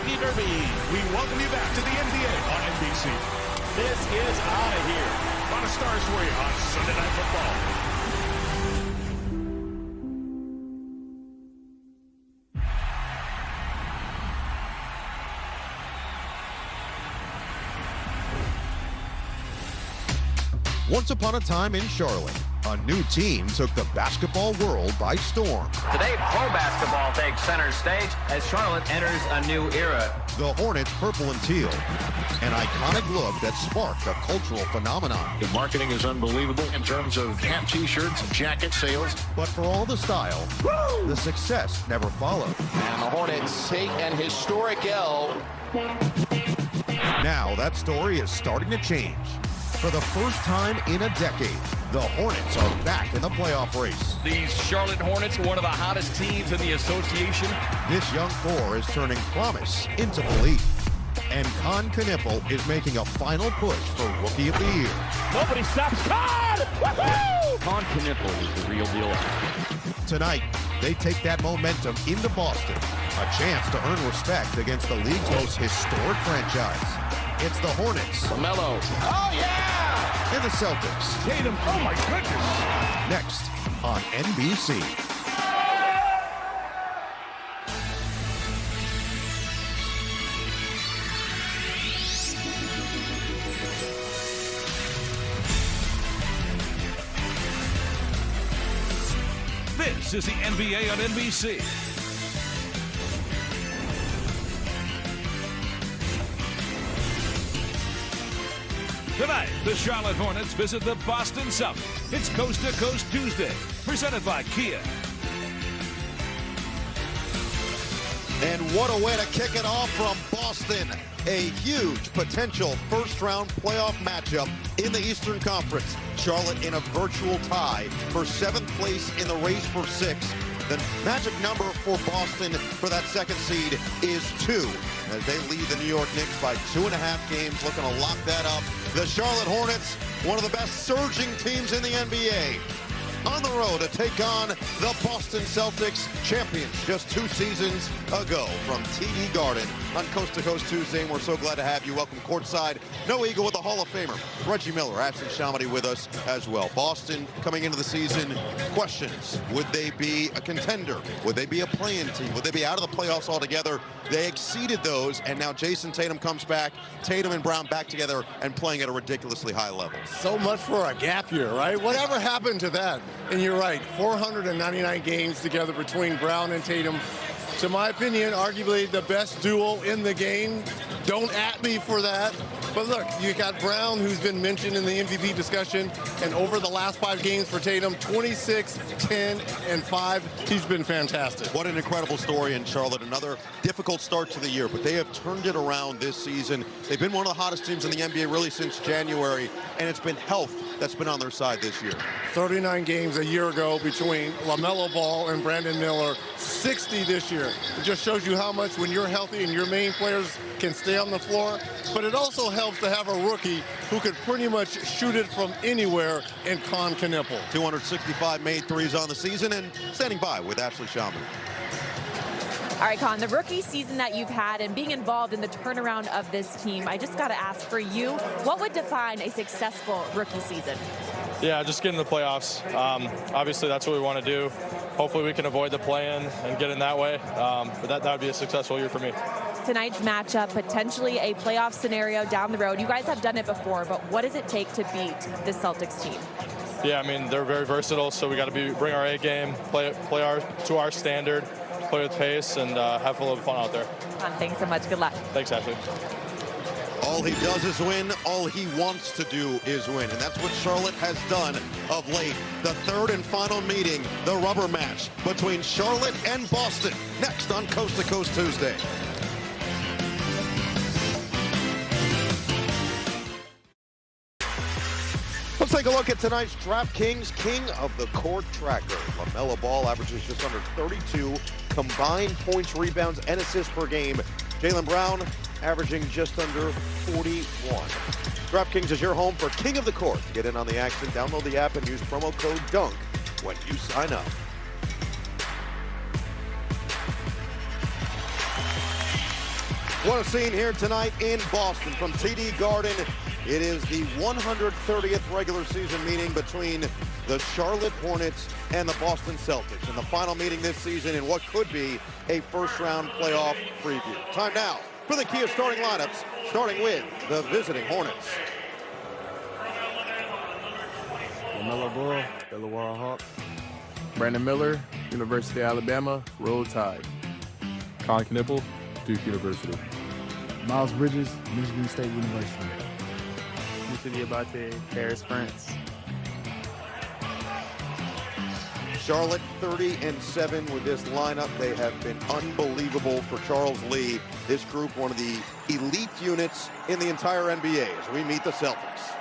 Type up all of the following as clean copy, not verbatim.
Kentucky Derby. We welcome you back to the NBA on NBC. This is out of here. A lot of stars for you on Sunday Night Football. Once upon a time in Charlotte, a new team took the basketball world by storm. Today, pro basketball takes center stage as Charlotte enters a new era. The Hornets purple and teal, an iconic look that sparked a cultural phenomenon. The marketing is unbelievable in terms of hat t-shirts and jacket sales. But for all the style, the success never followed. And the Hornets take an historic L. Now that story is starting to change. For the first time in a decade, the Hornets are back in the playoff race. These Charlotte Hornets are one of the hottest teams in the association. This young core is turning promise into belief. And Con Knippel is making a final push for Rookie of the Year. Nobody stops Con! Woohoo! Con Knippel is the real deal. Tonight, they take that momentum into Boston. A chance to earn respect against the league's most historic franchise. It's the Hornets. LaMelo. Oh, yeah! And the Celtics. Tatum. Oh, my goodness. Next on NBC. This is the NBA on NBC. Tonight, the Charlotte Hornets visit the Boston Celtics. It's Coast to Coast Tuesday, presented by Kia. And what a way to kick it off from Boston. A huge potential first-round playoff matchup in the Eastern Conference. Charlotte in a virtual tie for 7th place in the race for 6th. The magic number for Boston for that second seed is 2. As they lead the New York Knicks by 2.5 games, looking to lock that up. The Charlotte Hornets, one of the best surging teams in the NBA, on the road to take on the Boston Celtics, champions just 2 seasons ago from TD Garden on Coast to Coast Tuesday. And we're so glad to have you. Welcome courtside. No Eagle with the Hall of Famer Reggie Miller, Ashton Shamady with us as well. Boston coming into the season, questions. Would they be a contender? Would they be a play-in team? Would they be out of the playoffs altogether? They exceeded those, and now Jason Tatum comes back. Tatum and Brown back together and playing at a ridiculously high level. So much for a gap year, right? Whatever happened to that? And you're right, 499 games together between Brown and Tatum. To my opinion, arguably the best duo in the game. Don't at me for that. But look, you got Brown, who's been mentioned in the MVP discussion, and over the last 5 games for Tatum, 26, 10, and 5. He's been fantastic. What an incredible story in Charlotte. Another difficult start to the year, but they have turned it around this season. They've been one of the hottest teams in the NBA really since January, and it's been health that's been on their side this year. 39 games a year ago between LaMelo Ball and Brandon Miller, 60 this year. It just shows you how much when you're healthy and your main players can stay on the floor, but it also helps to have a rookie who could pretty much shoot it from anywhere in Con Knippel. 265 made threes on the season, and standing by with Ashley Shamman. All right, Con, the rookie season that you've had and being involved in the turnaround of this team, I just got to ask for you, what would define a successful rookie season? Yeah, just get in the playoffs. Obviously, that's what we want to do. Hopefully, we can avoid the play-in and get in that way. But that would be a successful year for me. Tonight's matchup, potentially a playoff scenario down the road. You guys have done it before, but what does it take to beat this Celtics team? Yeah, I mean, they're very versatile, so we got to bring our A game, play to our standard, play with pace, and have a little fun out there. Thanks so much. Good luck. Thanks, Ashley. All he does is win. All he wants to do is win. And that's what Charlotte has done of late. The third and final meeting, the rubber match between Charlotte and Boston. Next on Coast to Coast Tuesday. Let's take a look at tonight's DraftKings King of the Court Tracker. LaMelo Ball averages just under 32 combined points, rebounds, and assists per game. Jaylen Brown averaging just under 41. DraftKings is your home for King of the Court. To get in on the action, download the app and use promo code DUNK when you sign up. What a scene here tonight in Boston from TD Garden. It is the 130th regular season meeting between the Charlotte Hornets and the Boston Celtics, and the final meeting this season in what could be a first-round playoff preview. Time now for the Kia starting lineups, starting with the visiting Hornets. LaMelo Ball, Delaware Hawks. Brandon Miller, University of Alabama, Roll Tide. Colin Knippel, Duke University. Miles Bridges, Michigan State University. City Abate, Paris, France. Charlotte 30-7 with this lineup. They have been unbelievable for Charles Lee. This group, one of the elite units in the entire NBA as we meet the Celtics.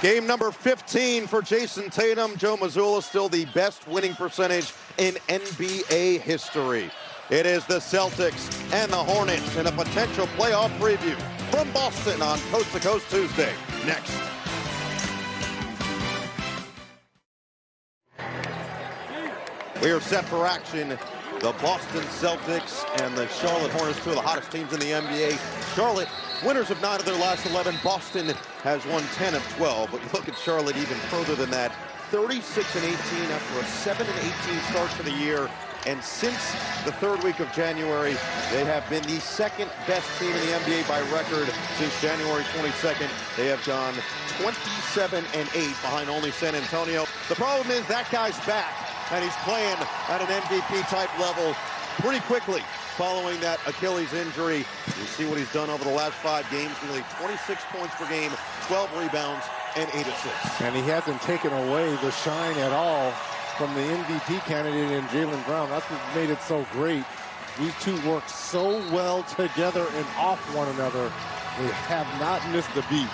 Game number 15 for Jason Tatum. Joe Mazzulla still the best winning percentage in NBA history. It is the Celtics and the Hornets in a potential playoff preview from Boston on Coast to Coast Tuesday. Next. We are set for action. The Boston Celtics and the Charlotte Hornets, two of the hottest teams in the NBA. Charlotte, winners of 9 of their last 11. Boston has won 10 of 12, but look at Charlotte even further than that. 36-18 after a 7-18 start to the year. And since the third week of January, they have been the second best team in the NBA by record since January 22nd. They have gone 27-8 behind only San Antonio. The problem is that guy's back, and he's playing at an MVP-type level pretty quickly following that Achilles injury. You see what he's done over the last 5 games, nearly 26 points per game, 12 rebounds, and 8 assists. And he hasn't taken away the shine at all from the MVP candidate in Jaylen Brown. That's what made it so great. These two work so well together and off one another. They have not missed a beat.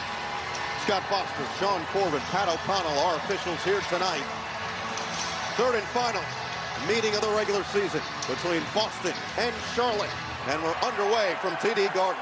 Scott Foster, Sean Corbin, Pat O'Connell, our officials here tonight. Third and final meeting of the regular season between Boston and Charlotte. And we're underway from TD Garden.